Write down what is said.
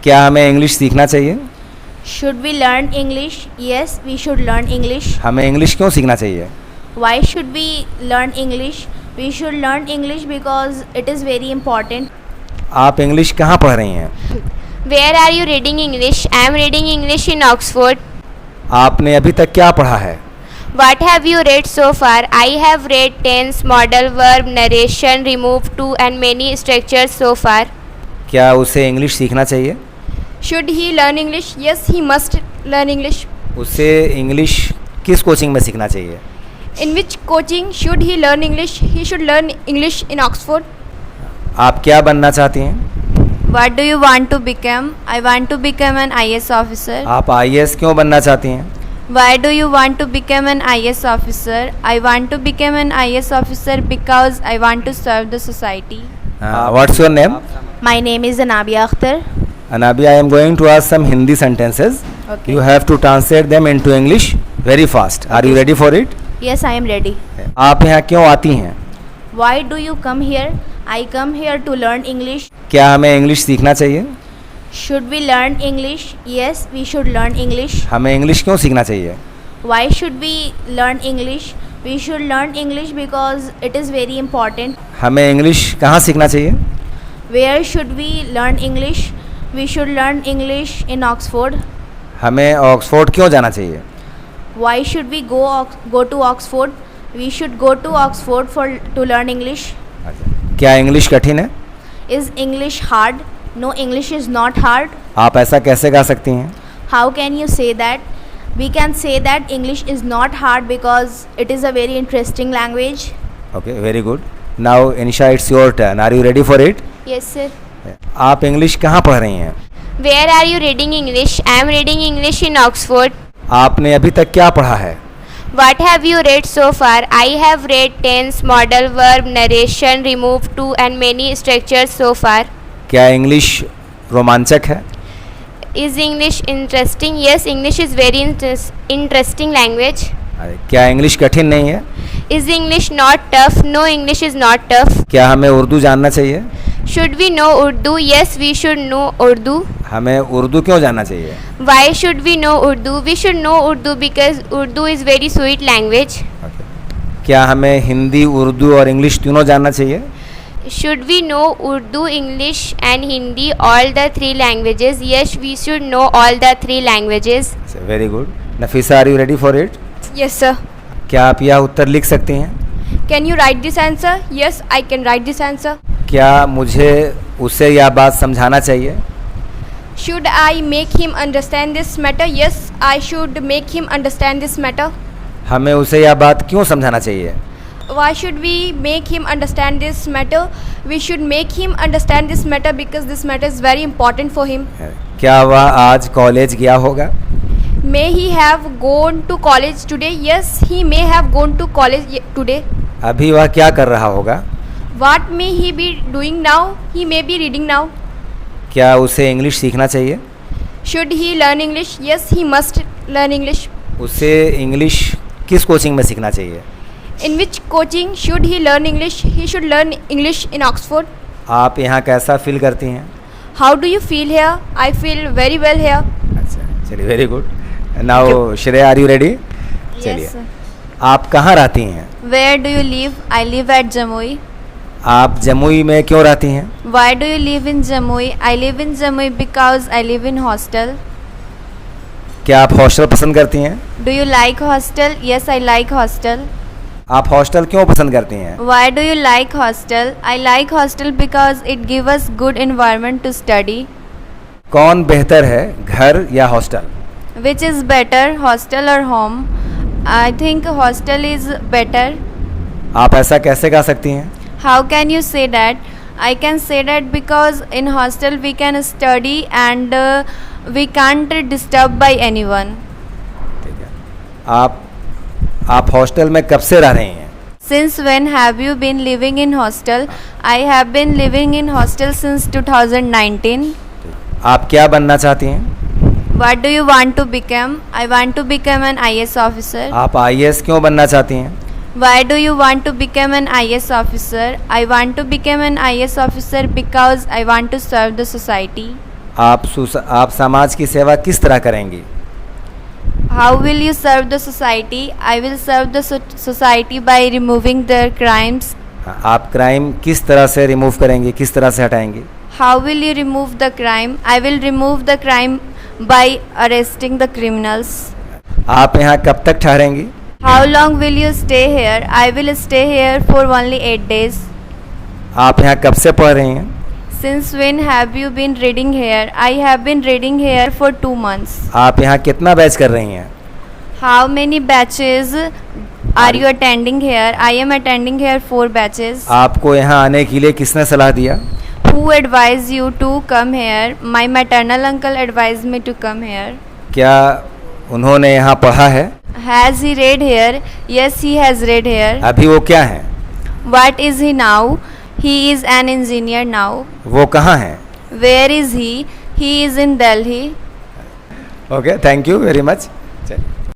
क्या हमें इंग्लिश सीखना चाहिए? Should we learn English? Yes, we should learn English. हमें इंग्लिश क्यों सीखना चाहिए? Why should we learn English? We should learn English because it is very important. आप इंग्लिश कहाँ पढ़ रही हैं? Where are you reading English? I am reading English in Oxford. आपने अभी तक क्या पढ़ा है? What have you read so far? I have read tense, modal verb, narration, remove to and many structures so far. क्या उसे English सीखना चाहिए? Should he learn English? Yes, he must learn English. उसे इंग्लिश किस coaching में सीखना चाहिए? In which coaching should he learn English? He should learn English in Oxford. आप क्या बनना चाहती हैं? What do you want to become? I want to become an IAS officer. आप आईएएस क्यों बनना चाहती हैं? Why do you want to become an IAS officer? I want to become an IAS officer because I want to serve the society. What's your name? My name is Anabia Akhtar. Anabia, I am going to ask some Hindi sentences. Okay. You have to translate them into English very fast. Are you ready for it? Yes, I am ready. आप यहाँ क्यों आती हैं? Why do you come here? I come here to learn English. क्या हमें English सीखना चाहिए? Should we learn English? Yes, we should learn English. हमें इंग्लिश क्यों सीखना चाहिए? Why should we learn English? We should learn English because it is very important. हमें English कहाँ सीखना चाहिए? Where should we learn English? We should learn English in Oxford. हमें Oxford क्यों जाना चाहिए? Why should we go to Oxford? We should go to Oxford to learn English. क्या English कठिन है? Is English hard? No, English is not hard. आप ऐसा कैसे कह सकती हैं? How can you say that? We can say that English is not hard because it is a very interesting language. Okay, very good. Now, Inisha, it's your turn. Are you ready for it? Yes, sir. आप English कहाँ पढ़ रही हैं? Where are you reading English? I am reading English in Oxford. आपने अभी तक क्या पढ़ा है? What have you read so far? I have read tense, modal verb, narration, remove to and many structures so far. क्या English रोमांचक है? Is English interesting? Yes, English is very interesting language. क्या इंग्लिश कठिन नहीं है? Is English not tough? No, English is not tough. क्या हमें उर्दू जानना चाहिए? Should we know Urdu? Yes, we should know Urdu. हमें उर्दू क्यों जानना चाहिए? Why should we know Urdu? We should know Urdu because Urdu is very sweet language. क्या हमें हिंदी, उर्दू और इंग्लिश तीनों जानना चाहिए? Should we know Urdu, English and Hindi, all the three languages? Yes, we should know all the three languages. Very good. Nafisa, are you ready for it? Yes, sir. क्या आप यह उत्तर लिख सकती हैं? Can you write this answer? Yes, I can write this answer. क्या मुझे उसे यह बात समझाना चाहिए? Should I make him understand this matter? Yes, I should make him understand this matter. हमें उसे यह बात क्यों समझाना चाहिए? Why should we make him understand this matter? We should make him understand this matter because this matter is very important for him. क्या वह आज कॉलेज गया होगा? May he have gone to college today? Yes, he may have gone to college today. अभी वह क्या कर रहा होगा? What may he be doing now? He may be reading now. क्या उसे इंग्लिश सीखना चाहिए? Should he learn English? Yes, he must learn English. उसे इंग्लिश किस कोचिंग में सीखना चाहिए? In which coaching should he learn English? He should learn English in Oxford. आप यहाँ कैसा फील करती हैं? How do you feel here? I feel very well here. अच्छा, चलिए, very good. Now Shreya, are you ready? चलिए. sir. आप कहाँ रहती हैं? Where do you live? I live at Jamui. आप जमुई में क्यों रहती हैं? Why do you live in Jamui? I live in Jamui because I live in hostel. क्या आप हॉस्टल पसंद करती हैं? Do you like hostel? Yes, I like hostel. आप हॉस्टल क्यों पसंद करती हैं? Why do you like hostel? I like hostel because it gives us good environment to study. कौन बेहतर है, घर या hostel? Which is better, hostel or home? I think hostel is better. आप ऐसा कैसे कह सकती हैं? How can you say that? I can say that because in hostel we can study and we can't disturb by anyone. ठीक है. आप hostel में कब से रह रही हैं? Since when have you been living in hostel? I have been living in hostel since 2019. आप क्या बनना चाहती हैं? What do you want to become? I want to become an IAS officer. आप आईएएस क्यों बनना चाहती हैं? Why do you want to become an IAS officer? I want to become an IAS officer because I want to serve the society. आप समाज की सेवा किस तरह करेंगी? How will you serve the society? I will serve the society by removing their crimes. आप crime किस तरह से रिमूव करेंगी, किस तरह से हटाएंगी? How will you remove the crime? I will remove the crime by arresting the criminals. आप यहाँ कब तक ठहरेंगी? How long will you stay here? I will stay here for only 8 days. आप यहाँ कब से पढ़ रही हैं? Since when have you been reading here? I have been reading here for 2 months. आप यहाँ कितना बैच कर रही हैं? How many batches are you attending here? I am attending here 4 batches. आपको यहाँ आने के लिए किसने सलाह दिया? Who advised you to come here? My maternal uncle advised me to come here. क्या उन्होंने यहाँ पढ़ा है? Has he read here? Yes, he has read here. अभी वो क्या है? What is he now? He is an engineer now. वो कहाँ है? Where is he? He is in Delhi. Okay, thank you very much.